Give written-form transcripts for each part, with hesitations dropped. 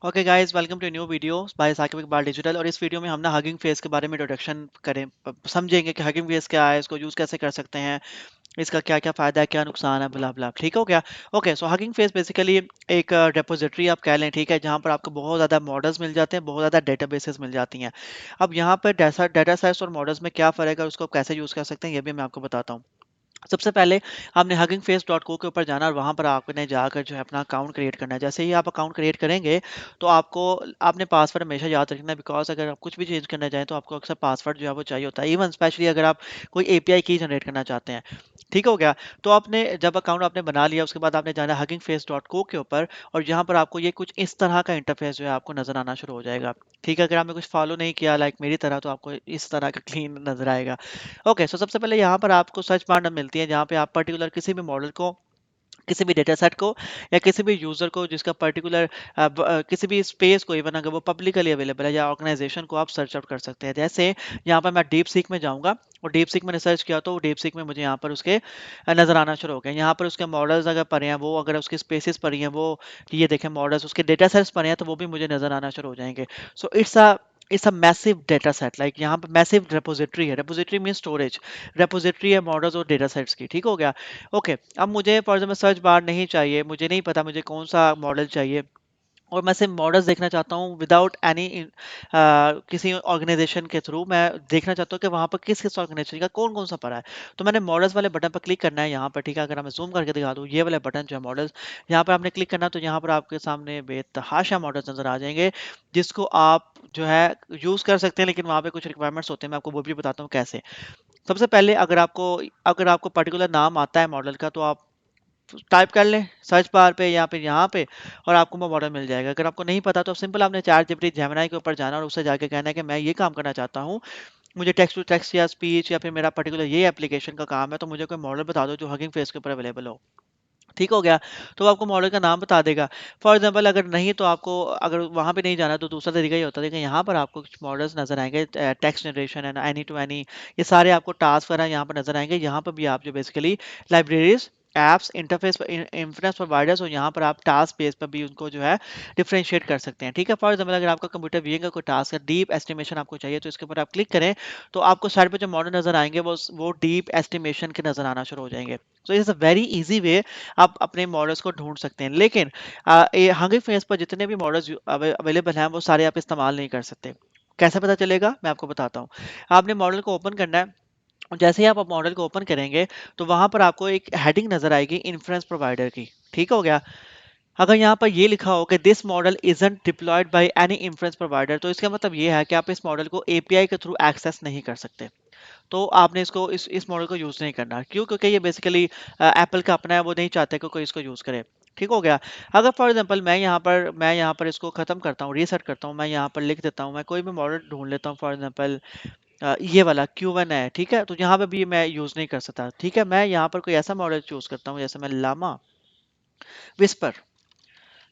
Okay guys, welcome to new video by Saqib Iqbal digital. और इस video में हम ना हगिंग फेस के बारे में इंट्रोडक्शन समझेंगे कि हगिंग फेस क्या है, इसको यूज़ कैसे कर सकते हैं, इसका क्या क्या फ़ायदा है, क्या नुकसान है, ब्ला ब्ला। ठीक हो गया। ओके, सो हगिंग फेस बेसिकली एक डिपॉजिटरी आप कह लें, ठीक है, जहाँ पर आपको बहुत ज़्यादा मॉडल्स मिल जाते हैं, बहुत ज़्यादा डेटाबेसेस मिल जाती हैं। अब यहाँ पर डाटा सेट्स और मॉडल्स में क्या फ़र्क है, उसको आप कैसे यूज़ कर सकते हैं, ये भी मैं आपको बताता हूँ। सबसे पहले आपने हगिंग फेस डॉट को के ऊपर जाना और वहाँ पर आपने जाकर जो है अपना अकाउंट क्रिएट करना है। जैसे ही आप अकाउंट क्रिएट करेंगे तो आपको आपने पासवर्ड हमेशा याद रखना है, बिकॉज अगर आप कुछ भी चेंज करना चाहें तो आपको अक्सर पासवर्ड जो है वो चाहिए होता है, इवन स्पेशली अगर आप कोई एपीआई की जनरेट करना चाहते हैं। ठीक हो गया। तो आपने जब अकाउंट आपने बना लिया उसके बाद आपने जाना हगिंग फेस डॉट को के ऊपर और यहाँ पर आपको ये कुछ इस तरह का इंटरफेस जो है आपको नजर आना शुरू हो जाएगा। ठीक है, अगर आपने कुछ फॉलो नहीं किया लाइक मेरी तरह तो आपको इस तरह का क्लीन नजर आएगा। ओके, सो सबसे पहले यहाँ पर आपको सर्च बार मिलती है जहाँ पे आप पर्टिकुलर किसी भी मॉडल को, किसी भी डेटा सेट को या किसी भी यूजर को जिसका पर्टिकुलर किसी भी स्पेस को, इवन अगर वो पब्लिकली अवेलेबल है या ऑर्गेनाइजेशन को, आप सर्च आउट कर सकते हैं। जैसे यहाँ पर मैं डीप सीक में जाऊंगा और डीप सीक मैंने सर्च किया तो डीप सीक में मुझे यहाँ पर उसके नजर आना शुरू हो गए। यहाँ पर उसके मॉडल्स अगर पड़े हैं वो, अगर उसकी स्पेसिस पड़ी हैं वो, ये देखें मॉडल्स उसके डेटा सेट्स पड़े हैं तो वो भी मुझे नजर आना शुरू हो जाएंगे। So it's a massive data set, like यहाँ पर मैसिव रेपोजिटरी है। रेपोजिटरी मीन स्टोरेज, रेपोजिटरी है मॉडल्स और डेटा सेट्स की। ठीक हो गया। ओके, अब मुझे फॉर एग्जाम्पल सर्च बार नहीं चाहिए, मुझे नहीं पता मुझे कौन सा मॉडल चाहिए और मैं सिर्फ मॉडल्स देखना चाहता हूँ विदाउट एनी किसी ऑर्गेनाइजेशन के थ्रू। मैं देखना चाहता हूँ कि वहाँ पर किस किस ऑर्गेनाइजेशन का कौन कौन सा पड़ा है। तो मैंने मॉडल्स वाले बटन पर क्लिक करना है यहाँ पर। ठीक है, अगर मैं जूम करके दिखा दूँ, ये वाला बटन जो है मॉडल्स, यहाँ पर आपने क्लिक करना तो यहाँ पर आपके सामने बेतहाशा मॉडल्स नजर आ जाएंगे जिसको आप जो है यूज़ कर सकते हैं। लेकिन वहाँ पे कुछ रिक्वायरमेंट्स होते हैं, मैं आपको वो भी बताता हूँ कैसे। सबसे पहले अगर आपको पर्टिकुलर नाम आता है मॉडल का तो आप टाइप कर लें सर्च बार पे या फिर यहाँ पे और आपको वो मॉडल मिल जाएगा। अगर आपको नहीं पता तो सिंपल आपने चैट जीपीटी जेमिनी के ऊपर जाना और उससे जाके कहना है कि मैं ये काम करना चाहता हूँ, मुझे टेक्स्ट टू टेक्स्ट या स्पीच या फिर मेरा पर्टिकुलर ये एप्लीकेशन का काम है, तो मुझे कोई मॉडल बता दो जो हगिंग फेस के ऊपर अवेलेबल हो। ठीक हो गया। तो वो आपको मॉडल का नाम बता देगा। फॉर एग्जांपल अगर नहीं तो आपको, अगर वहाँ पे नहीं जाना तो दूसरा तरीका ही होता है कि यहाँ पर आपको कुछ मॉडल्स नजर आएंगे, text generation and any two any, ये सारे आपको टास्क वगैरह यहाँ पर नजर आएंगे। यहाँ पर भी आप जो basically libraries, apps, interface, interface providers और यहाँ पर आप टास्क बेस पर भी उनको जो है डिफरेंशिएट कर सकते हैं। ठीक है, फॉर एग्जांपल अगर आपका कंप्यूटर व्यूइंग का कोई टास्क है, डीप एस्टिमेशन आपको चाहिए, तो इसके ऊपर आप क्लिक करें तो आपको साइड पे जो मॉडल नजर आएंगे वो डीप एस्टिमेशन के नजर आना शुरू हो जाएंगे। So it's a very easy way आप अपने मॉडल्स को ढूंढ सकते हैं। लेकिन ये हंगिंग फेस पर जितने भी मॉडल्स अवेलेबल हैं वो सारे आप इस्तेमाल नहीं कर सकते। कैसे पता चलेगा, मैं आपको बताता हूँ। आपने मॉडल को ओपन करना है और जैसे ही आप मॉडल को ओपन करेंगे तो वहां पर आपको एक हेडिंग नजर आएगी इन्फ्लुएंस प्रोवाइडर की। ठीक हो गया। अगर यहाँ पर ये लिखा हो कि this model isn't deployed by any influence provider, तो इसका मतलब ये है कि आप इस मॉडल को एपीआई के थ्रू एक्सेस नहीं कर सकते। तो आपने इसको इस मॉडल को यूज़ नहीं करना। क्यों? क्योंकि ये बेसिकली एप्पल का अपना है, वो नहीं चाहते कि कोई इसको यूज़ करे। ठीक हो गया। अगर फॉर एग्जांपल मैं यहाँ पर इसको ख़त्म करता हूँ, रीसेट करता हूँ, मैं यहाँ पर लिख देता हूँ, मैं कोई भी मॉडल ढूंढ लेता हूँ, फॉर एग्जांपल ये वाला Q1 है। ठीक है, तो यहाँ पे भी मैं यूज़ नहीं कर सकता। ठीक है, मैं यहाँ पर कोई ऐसा मॉडल चूज़ करता हूँ, जैसे मैं लामा विस्पर।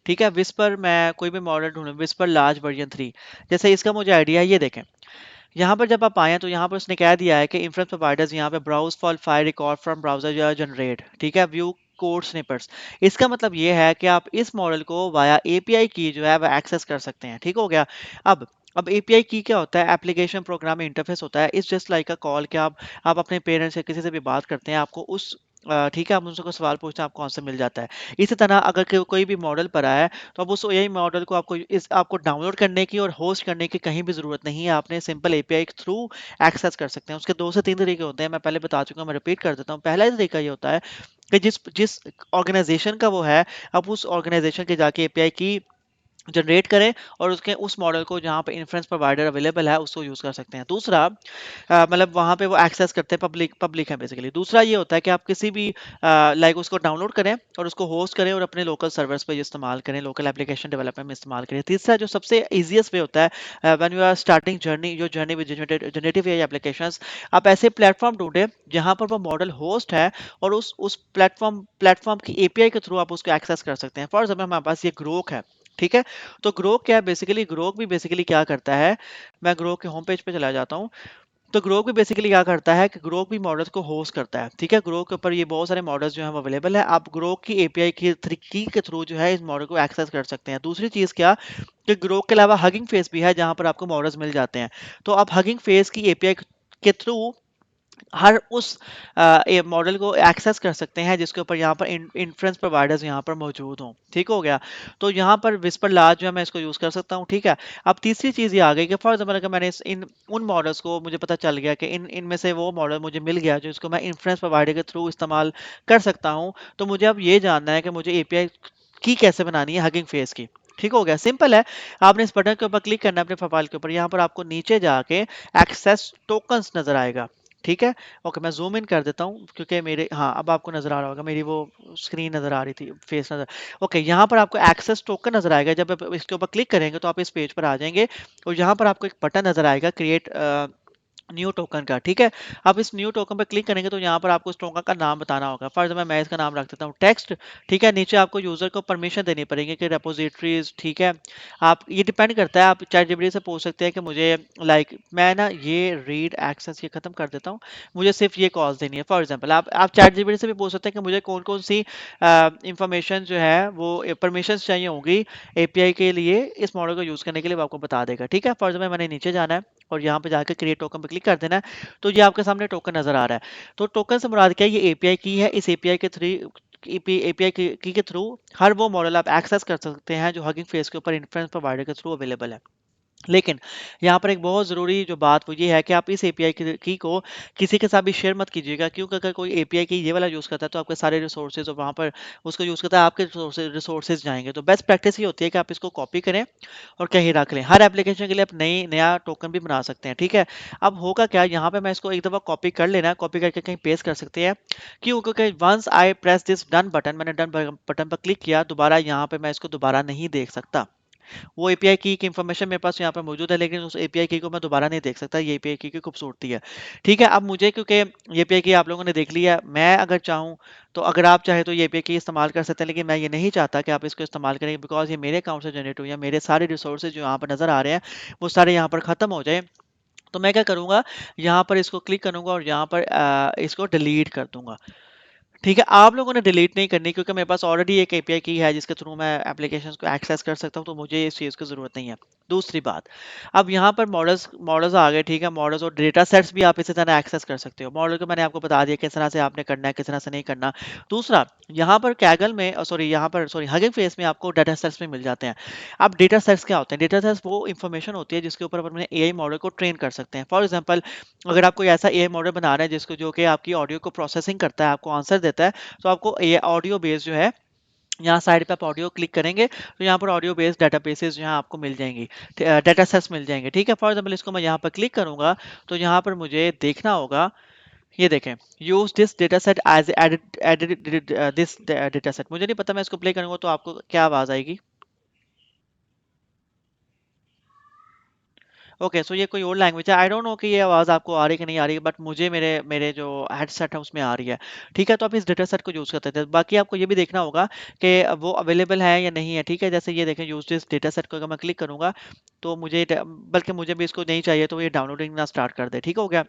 ठीक है, विस्पर मैं कोई भी मॉडल ढूंढूं, विस्पर लार्ज वर्जन 3, जैसे इसका मुझे आइडिया है, ये देखें। यहाँ पर जब आप आए तो यहाँ पर उसने कह दिया है कि इंफ्रेंस प्रोवाइडर्स यहाँ पे browse for file record from browser या जनरेट। ठीक है, व्यू कोड स्निपेट्स। इसका मतलब ये है कि आप इस मॉडल को वाया एपीआई की जो है वो एक्सेस कर सकते हैं। ठीक हो गया। अब एपीआई की क्या होता है, एप्लीकेशन प्रोग्राम इंटरफेस होता है। It's just like a call कि आप अपने पेरेंट्स या किसी से भी बात करते हैं, आपको उस ठीक है, आप उनसे कोई सवाल पूछते हैं, आपको आंसर मिल जाता है। इसी तरह अगर कोई भी मॉडल पर आया है तो अब उस यही मॉडल को आपको डाउनलोड करने की और होस्ट करने की कहीं भी ज़रूरत नहीं है। आपने सिंपल एपीआई के थ्रू एक्सेस कर सकते हैं। उसके 2 से 3 तरीके होते हैं, मैं पहले बता चुका हूँ, मैं रिपीट कर देता हूँ। पहला तरीका ये होता है कि जिस जिस ऑर्गेनाइजेशन का वो है, आप उस ऑर्गेनाइजेशन के जाके एपीआई की जनरेट करें और उसके उस मॉडल को जहाँ पे इन्फ्लुएंस प्रोवाइडर अवेलेबल है उसको यूज़ कर सकते हैं। दूसरा मतलब वहाँ पे वो एक्सेस करते हैं, पब्लिक पब्लिक है बेसिकली। दूसरा ये होता है कि आप किसी भी लाइक उसको डाउनलोड करें और उसको होस्ट करें और अपने लोकल सर्वर्स पे इस्तेमाल करें, लोकल एप्लीकेशन डेवलपमेंट में इस्तेमाल करें। तीसरा जो सबसे ईजीएस्ट वे होता है, when you are starting journey with generative AI applications, आप ऐसे प्लेटफॉर्म ढूंढें जहाँ पर वो मॉडल होस्ट है और उस प्लेटफॉर्म की एपीआई के थ्रू आप उसको एक्सेस कर सकते हैं। फॉर एग्जाम्पल हमारे पास ये ग्रोक है। ठीक है, तो ग्रोक क्या है, बेसिकली ग्रोक भी बेसिकली क्या करता है, मैं ग्रोक के होम पेज पे चला जाता हूँ। तो ग्रोक भी बेसिकली क्या करता है कि ग्रोक भी मॉडल्स को होस्ट करता है। ठीक है, ग्रोक के ऊपर ये बहुत सारे मॉडल्स जो हैं वो अवेलेबल है। आप ग्रोक की एपीआई की के थ्रू जो है इस मॉडल को एक्सेस कर सकते हैं। दूसरी चीज़ क्या कि ग्रो के अलावा हगिंग फेस भी है जहां पर आपको मॉडल्स मिल जाते हैं। तो आप हगिंग फेस की एपीआई के थ्रू हर उस मॉडल को एक्सेस कर सकते हैं जिसके ऊपर यहाँ पर इन्फ्रेंस प्रोवाइडर्स यहाँ पर मौजूद हों। ठीक हो गया। तो यहाँ पर विस्पर लार्ज जो है मैं इसको यूज़ कर सकता हूँ। ठीक है। अब तीसरी चीज़ ये आ गई कि फॉर एग्जाम्पल अगर मैंने इन उन मॉडल्स को मुझे पता चल गया कि इनमें से वो मॉडल मुझे मिल गया जो इसको मैं इन्फ्रेंस प्रोवाइडर के थ्रू इस्तेमाल कर सकता हूँ, तो मुझे अब ये जानना है कि मुझे एपीआई की कैसे बनानी है हगिंग फेस की। ठीक हो गया। सिंपल है। आपने इस बटन के ऊपर क्लिक करना है अपने प्रोफाइल के ऊपर, यहाँ पर आपको नीचे जाके एक्सेस टोकन्स नजर आएगा। ठीक है। ओके, मैं ज़ूम इन कर देता हूँ क्योंकि मेरे, हाँ, अब आपको नज़र आ रहा होगा, मेरी वो स्क्रीन नज़र आ रही थी, फेस नज़र। ओके, यहाँ पर आपको एक्सेस टोकन नज़र आएगा। जब आप इसके ऊपर क्लिक करेंगे तो आप इस पेज पर आ जाएंगे और यहाँ पर आपको एक बटन नज़र आएगा क्रिएट न्यू टोकन का। ठीक है। आप इस न्यू टोकन पर क्लिक करेंगे तो यहाँ पर आपको इस टोकन का नाम बताना होगा। फॉर एग्जाम्पल मैं इसका नाम रख देता हूँ टेक्स्ट। ठीक है। नीचे आपको यूजर को परमिशन देनी पड़ेगी कि रेपोजिटरीज। ठीक है। आप, ये डिपेंड करता है, आप चैट जीपीटी से पूछ सकते हैं कि मुझे मैं ना ये रीड एक्सेस ये खत्म कर देता हूँ, मुझे सिर्फ ये कॉल्स देनी है। फॉर एग्जाम्पल आप चैट जीपीटी से भी पूछ सकते हैं कि मुझे कौन कौन सी इंफॉर्मेशन जो है वो परमिशन चाहिए होंगी एपीआई के लिए, इस मॉडल को यूज करने के लिए वो आपको बता देगा। ठीक है। फॉर एग्जाम्पल मैंने नीचे जाना है और यहाँ पे जाकर क्रिएट टोकन पे क्लिक कर देना है, तो ये आपके सामने टोकन नजर आ रहा है। तो टोकन से मुराद क्या है, ये एपीआई की है। इस एपीआई के थ्रू एपीआई की के थ्रू हर वो मॉडल आप एक्सेस कर सकते हैं जो हगिंग फेस के ऊपर इन्फ्लुएंस प्रोवाइडर के थ्रू अवेलेबल है। लेकिन यहाँ पर एक बहुत ज़रूरी जो बात वो ये है कि आप इस एपीआई की को किसी के साथ भी शेयर मत कीजिएगा, क्योंकि अगर कोई एपीआई की ये वाला यूज़ करता है तो आपके सारे रिसोर्सेज और वहाँ पर उसको यूज़ करता है आपके रिसोर्सेज जाएंगे। तो बेस्ट प्रैक्टिस ये होती है कि आप इसको कॉपी करें और कहीं रख लें। हर एप्लीकेशन के लिए आप नया टोकन भी बना सकते हैं। ठीक है। अब होगा क्या, यहाँ पे मैं इसको एक दफ़ा कॉपी कर लेना, कॉपी करके कहीं पेस्ट कर सकते हैं। क्यों? क्योंकि once I press this done button, मैंने डन बटन पर क्लिक किया, दोबारा यहाँ पे मैं इसको दोबारा नहीं देख सकता। वो एपीआई की इन्फॉर्मेशन मेरे पास यहाँ पे मौजूद है, लेकिन उस एपीआई की को मैं दोबारा नहीं देख सकता। ये एपीआई की खूबसूरती है। ठीक है। अब मुझे, क्योंकि ये एपीआई की आप लोगों ने देख लिया, मैं अगर चाहूँ तो, अगर आप चाहे तो ये एपीआई की इस्तेमाल कर सकते हैं, लेकिन मैं ये नहीं चाहता कि आप इसको इस्तेमाल करें, बिकॉज ये मेरे अकाउंट से जनरेट हुई है। मेरे सारे रिसोर्सेज जो यहाँ पर नज़र आ रहे हैं वो सारे यहाँ पर ख़त्म हो जाए। तो मैं क्या करूँगा, यहाँ पर इसको क्लिक करूँगा और यहाँ पर इसको डिलीट कर दूंगा। ठीक है। आप लोगों ने डिलीट नहीं करनी, क्योंकि मेरे पास ऑलरेडी एक एपीआई की है जिसके थ्रू मैं एप्लीकेशंस को एक्सेस कर सकता हूं, तो मुझे इस चीज़ की ज़रूरत नहीं है। दूसरी बात, अब यहाँ पर मॉडल्स मॉडल्स आ गए। ठीक है। मॉडल्स और डेटा सेट्स भी आप इसी तरह एक्सेस कर सकते हो। मॉडल को मैंने आपको बता दिया किस तरह से आपने करना है, किस तरह से नहीं करना। दूसरा, यहाँ पर कैगल में, सॉरी, यहाँ पर, सॉरी, हगिंग फेस में आपको डेटा सेट्स भी मिल जाते हैं। अब डेटा सेट्स क्या होते हैं? डेटा सेट्स वो इंफॉर्मेशन होती है जिसके ऊपर अपने एआई मॉडल को ट्रेन कर सकते हैं। फॉर एग्जाम्पल, अगर आप कोई ऐसा एआई मॉडल बना रहे हैं जिसको, जो कि आपकी ऑडियो को प्रोसेसिंग करता है, आपको आंसर देता है, तो आपको ये ऑडियो बेस जो है, यहाँ साइड पे आप ऑडियो क्लिक करेंगे तो यहाँ पर ऑडियो बेस्ड डेटाबेसेस यहाँ आपको मिल जाएंगी, डेटा सेट्स मिल जाएंगे। ठीक है। फॉर एग्जाम्पल इसको मैं यहाँ पर क्लिक करूंगा तो यहाँ पर मुझे देखना होगा, ये देखें, use this data set as edit this data set. मुझे नहीं पता, मैं इसको प्ले करूंगा तो आपको क्या आवाज आएगी। ओके, सो ये कोई और लैंग्वेज है। आई डोंट नो कि ये आवाज़ आपको आ रही है कि नहीं आ रही है, बट मुझे मेरे मेरे जो हेडसेट है उसमें आ रही है। ठीक है। तो आप इस डेटा सेट को यूज़ करते थे। बाकी आपको ये भी देखना होगा कि वो अवेलेबल है या नहीं है। ठीक है। जैसे ये देखें, यूज दिस डेटा सेट को अगर मैं क्लिक करूंगा तो मुझे बल्कि मुझे भी इसको नहीं चाहिए, तो ये डाउनलोडिंग ना स्टार्ट कर दे। ठीक हो गया।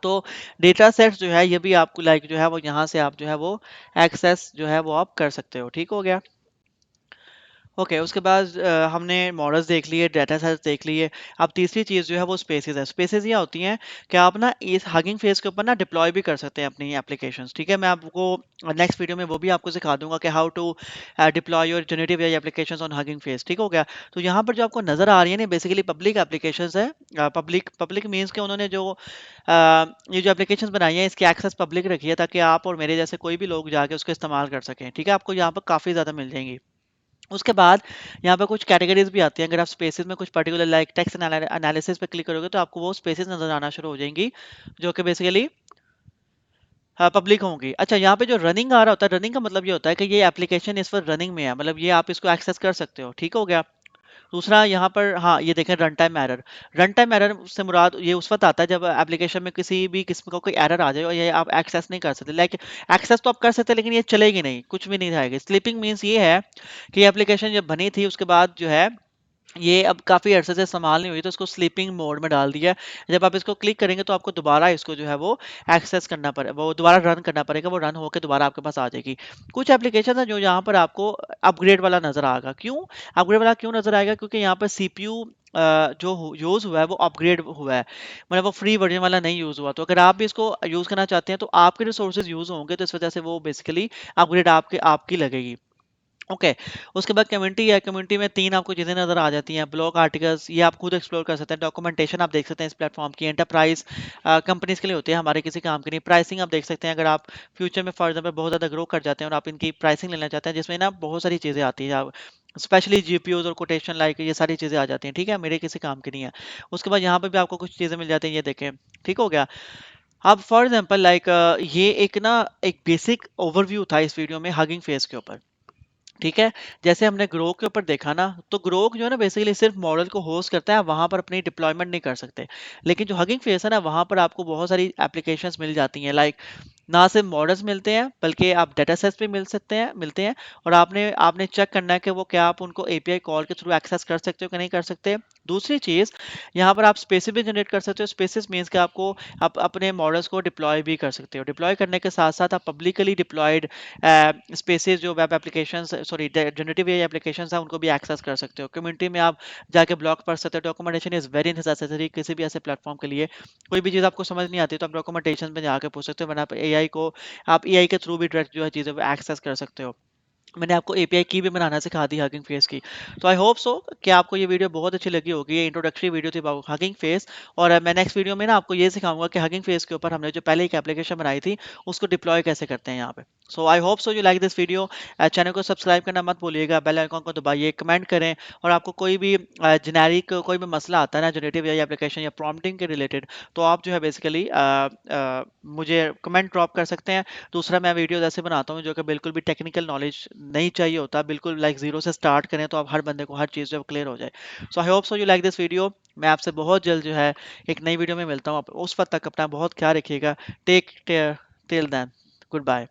तो डेटा सेट्स जो है ये भी आपको जो है वो यहाँ से आप जो है वो एक्सेस जो है वो आप कर सकते हो। ठीक हो गया। ओके, उसके बाद हमने मॉडल्स देख लिए, डेटा सेट्स देख लिए। अब तीसरी चीज़ जो है वो स्पेसेस है। स्पेसेस ये होती हैं कि आप ना इस हगिंग फेस के ऊपर ना डिप्लॉय भी कर सकते हैं अपनी एप्लीकेशंस। ठीक है। मैं आपको नेक्स्ट वीडियो में वो भी आपको सिखा दूंगा कि how to deploy your generative AI applications on Hugging Face. ठीक हो गया। तो यहाँ पर जो आपको नज़र आ रही है ना, बेसिकली पब्लिक एप्लीकेशंस है। पब्लिक पब्लिक मीन्स के उन्होंने जो ये जो एप्लीकेशंस बनाई हैं इसकी एक्सेस पब्लिक रखी है, ताकि आप और मेरे जैसे कोई भी लोग जाके उसको इस्तेमाल कर सकें। ठीक है। आपको यहाँ पर काफ़ी ज़्यादा मिल जाएंगी। उसके बाद यहाँ पे कुछ कैटेगरीज भी आती हैं। अगर आप स्पेसेस में कुछ पर्टिकुलर लाइक टेक्स्ट एनालिसिस पे क्लिक करोगे तो आपको वो स्पेसेस नजर आना शुरू हो जाएंगी जो कि बेसिकली पब्लिक होंगी। अच्छा, यहाँ पे जो रनिंग आ रहा होता है, रनिंग का मतलब ये होता है कि ये एप्लीकेशन इस पर रनिंग में है, मतलब ये आप इसको एक्सेस कर सकते हो। ठीक हो गया। दूसरा यहाँ पर, हाँ, ये देखें, run time error. Run time error से मुराद ये उस वक्त आता है जब एप्लीकेशन में किसी भी किस्म का कोई एरर आ जाए और ये आप एक्सेस नहीं कर सकते। लाइक एक्सेस तो आप कर सकते हैं लेकिन ये चलेगी नहीं, कुछ भी नहीं आएगी। स्लीपिंग मीन्स ये है कि एप्लीकेशन जब बनी थी उसके बाद जो है ये अब काफ़ी अरसे से इस्तेमाल नहीं हुई, तो इसको स्लीपिंग मोड में डाल दिया है। जब आप इसको क्लिक करेंगे तो आपको दोबारा इसको जो है वो एक्सेस करना पड़े, वो दोबारा रन करना पड़ेगा, वो रन होकर दोबारा आपके पास आ जाएगी। कुछ एप्लीकेशन है जो यहाँ पर आपको अपग्रेड वाला नज़र आएगा। क्यों अपग्रेड वाला क्यों नज़र आएगा? क्योंकि यहाँ पर सीपीयू जो यूज़ हुआ है वो अपग्रेड हुआ है, मतलब वो फ्री वर्जन वाला नहीं यूज़ हुआ। तो अगर आप भी इसको यूज़ करना चाहते हैं तो आपके रिसोर्सेज यूज़ होंगे, तो इस वजह से वो बेसिकली अपग्रेड आपकी लगेगी। ओके। उसके बाद कम्युनिटी है। कम्युनिटी में 3 आपको चीज़ें नज़र आ जाती हैं। ब्लॉग आर्टिकल्स, ये आप खुद एक्सप्लोर कर सकते हैं। डॉक्यूमेंटेशन आप देख सकते हैं इस प्लेटफॉर्म की। एंटरप्राइज़ कंपनीज़ के लिए होती है, हमारे किसी काम की नहीं। प्राइसिंग आप देख सकते हैं, अगर आप फ्यूचर में फॉर एग्जांपल बहुत ज़्यादा ग्रो कर जाते हैं और आप इनकी प्राइसिंग लेना चाहते हैं, जिसमें ना बहुत सारी चीज़ें आती हैं। आप स्पेशली जीपीयूज़ और कोटेशन लाइक ये सारी चीज़ें आ जाती हैं, ठीक है? मेरे किसी काम की नहीं है। उसके बाद यहाँ पे भी आपको कुछ चीज़ें मिल जाती हैं, ये देखें, ठीक हो गया? अब फॉर एग्जांपल लाइक ये एक ना एक बेसिक ओवरव्यू था इस वीडियो में हगिंग फेस के ऊपर। ठीक है। जैसे हमने ग्रोक के ऊपर देखा ना, तो ग्रोक जो है ना बेसिकली सिर्फ मॉडल को होस्ट करता है, वहां पर अपनी डिप्लॉयमेंट नहीं कर सकते। लेकिन जो हगिंग फेस है ना, वहां पर आपको बहुत सारी एप्लीकेशंस मिल जाती हैं। लाइक ना सिर्फ मॉडल्स मिलते हैं, बल्कि आप डेटा सेट्स भी मिलते हैं। और आपने आपने चेक करना है कि वो क्या आप उनको एपीआई कॉल के थ्रू एक्सेस कर सकते हो कि नहीं कर सकते। दूसरी चीज़, यहाँ पर आप स्पेसेस भी जनरेट कर सकते हो। स्पेसेस मीन्स कि आपको आप अपने मॉडल्स को डिप्लॉय भी कर सकते हो। डिप्लॉय करने के साथ साथ आप पब्लिकली डिप्लॉयड स्पेसेस जो web applications sorry generative AI applications हैं उनको भी एक्सेस कर सकते हो। कम्युनिटी में आप जाके ब्लॉग पढ़ सकते हो। डॉक्यूमेंटेशन इज़ वेरी नेसेसरी किसी भी ऐसे प्लेटफॉर्म के लिए। कोई भी चीज़ आपको समझ नहीं आती तो आप डॉक्यूमेंटेशन में जाके पूछ सकते हो, वरना आप एआई के थ्रू भी डायरेक्ट जो है चीज़ें एक्सेस कर सकते हो। मैंने आपको एपीआई की भी बनाना सिखा दी हगिंग फेस की। तो आई होप सो कि आपको ये वीडियो बहुत अच्छी लगी होगी। ये इंट्रोडक्टरी वीडियो थी अबाउट हगिंग फेस। और मैं नेक्स्ट वीडियो में ना आपको ये सिखाऊंगा कि हगिंग फेस के ऊपर हमने जो पहले एक एप्लीकेशन बनाई थी उसको डिप्लॉय कैसे करते हैं यहाँ पे। So I hope so you like this video. Channel को सब्सक्राइब करना मत भूलिएगा, बेल आइकॉन को दबाइए, कमेंट करें। और आपको कोई भी जेनेरिक कोई भी मसला आता है ना जनरेटिव एआई एप्लीकेशन या प्रॉम्प्टिंग के रिलेटेड, तो आप जो है बेसिकली मुझे कमेंट ड्रॉप कर सकते हैं। दूसरा, मैं वीडियोस ऐसे बनाता हूँ जो कि बिल्कुल भी टेक्निकल नॉलेज नहीं चाहिए होता, बिल्कुल लाइक जीरो से स्टार्ट करें तो आप हर बंदे को हर चीज़ जो क्लियर हो जाए। So I hope so you like this video. मैं आपसे बहुत जल्द जो है एक नई वीडियो में मिलता हूँ। आप उस वक्त तक अपना बहुत ख्याल रखिएगा। Take care till then. Good bye.